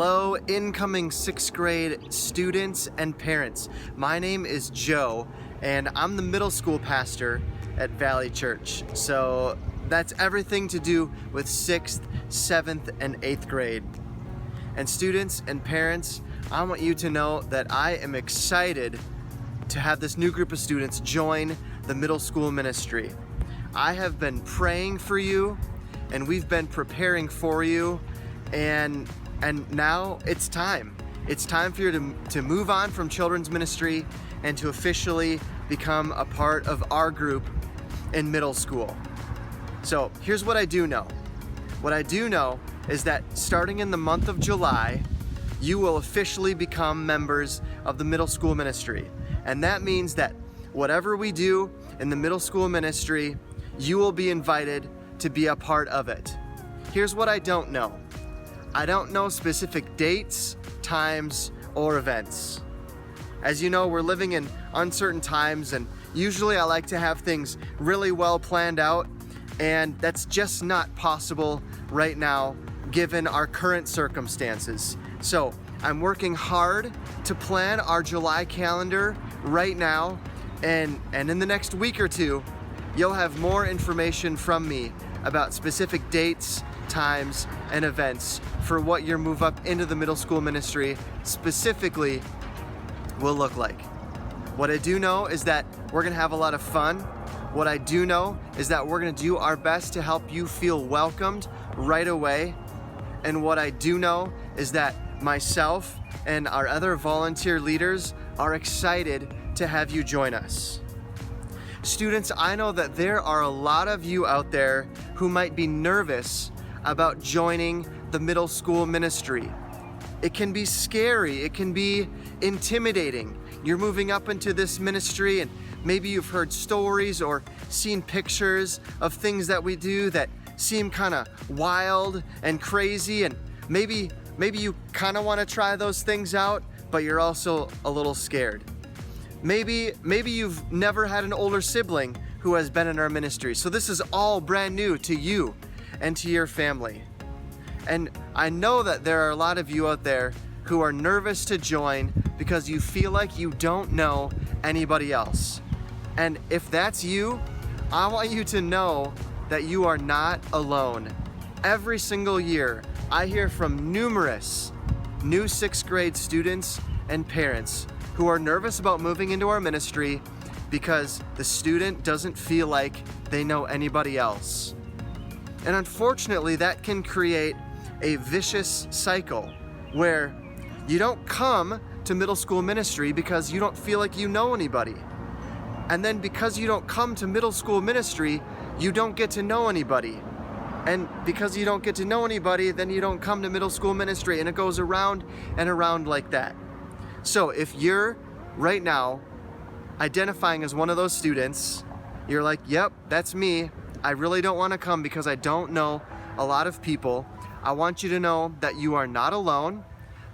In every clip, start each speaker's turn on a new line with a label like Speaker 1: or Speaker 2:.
Speaker 1: Hello, incoming 6th grade students and parents. My name is Joe, and I'm the middle school pastor at Valley Church. So that's everything to do with 6th, 7th, and 8th grade. And students and parents, I want you to know that I am excited to have this new group of students join the middle school ministry. I have been praying for you, and we've been preparing for you, and now it's time. It's time for you to move on from children's ministry and to officially become a part of our group in middle school. So here's what I do know. What I do know is that starting in the month of July, you will officially become members of the middle school ministry. And that means that whatever we do in the middle school ministry, you will be invited to be a part of it. Here's what I don't know. I don't know specific dates, times, or events. As you know, we're living in uncertain times, and usually I like to have things really well planned out, and that's just not possible right now given our current circumstances. So I'm working hard to plan our July calendar right now, and in the next week or two, you'll have more information from me about specific dates, times, and events for what your move up into the middle school ministry specifically will look like. What I do know is that we're gonna have a lot of fun. What I do know is that we're gonna do our best to help you feel welcomed right away. And what I do know is that myself and our other volunteer leaders are excited to have you join us. Students, I know that there are a lot of you out there who might be nervous about joining the middle school ministry. It can be scary, it can be intimidating. You're moving up into this ministry, and maybe you've heard stories or seen pictures of things that we do that seem kind of wild and crazy, and maybe you kind of want to try those things out, but you're also a little scared. Maybe you've never had an older sibling who has been in our ministry, so this is all brand new to you and to your family. And I know that there are a lot of you out there who are nervous to join because you feel like you don't know anybody else. And if that's you, I want you to know that you are not alone. Every single year, I hear from numerous new 6th grade students and parents who are nervous about moving into our ministry because the student doesn't feel like they know anybody else. And unfortunately, that can create a vicious cycle where you don't come to middle school ministry because you don't feel like you know anybody. And then because you don't come to middle school ministry, you don't get to know anybody. And because you don't get to know anybody, then you don't come to middle school ministry, and it goes around and around like that. So if you're right now identifying as one of those students, you're like, yep, that's me. I really don't want to come because I don't know a lot of people. I want you to know that you are not alone.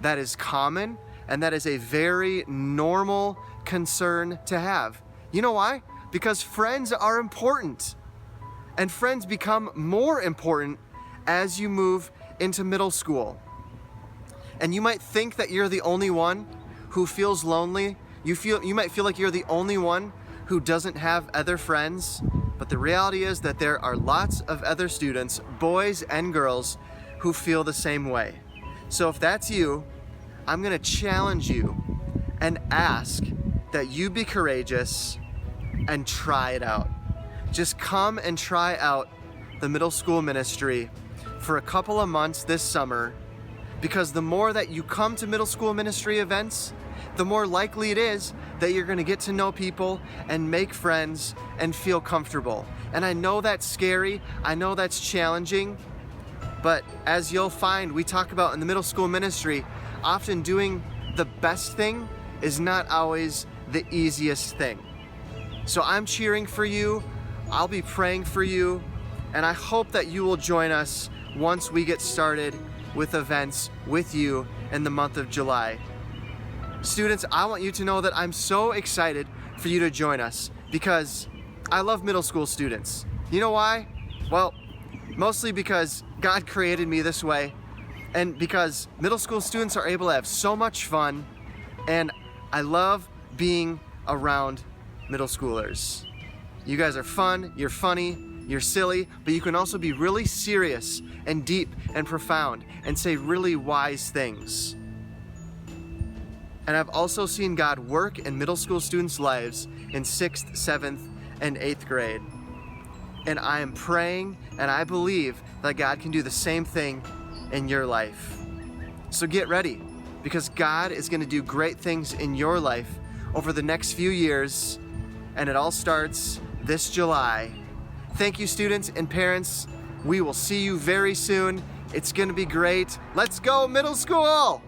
Speaker 1: That is common, and that is a very normal concern to have. You know why? Because friends are important, and friends become more important as you move into middle school. And you might think that you're the only one who feels lonely. You might feel like you're the only one who doesn't have other friends. But the reality is that there are lots of other students, boys and girls, who feel the same way. So if that's you, I'm gonna challenge you and ask that you be courageous and try it out. Just come and try out the middle school ministry for a couple of months this summer, because the more that you come to middle school ministry events, the more likely it is that you're gonna get to know people and make friends and feel comfortable. And I know that's scary, I know that's challenging, but as you'll find, we talk about in the middle school ministry, often doing the best thing is not always the easiest thing. So I'm cheering for you, I'll be praying for you, and I hope that you will join us once we get started with events with you in the month of July. Students, I want you to know that I'm so excited for you to join us because I love middle school students. You know why? Well, mostly because God created me this way, And because middle school students are able to have so much fun, and I love being around middle schoolers. You guys are fun, you're funny, you're silly, but you can also be really serious and deep and profound and say really wise things. And I've also seen God work in middle school students' lives in 6th, 7th, and 8th grade. And I am praying and I believe that God can do the same thing in your life. So get ready, because God is going to do great things in your life over the next few years, and it all starts this July. Thank you, students and parents. We will see you very soon. It's going to be great. Let's go, middle school!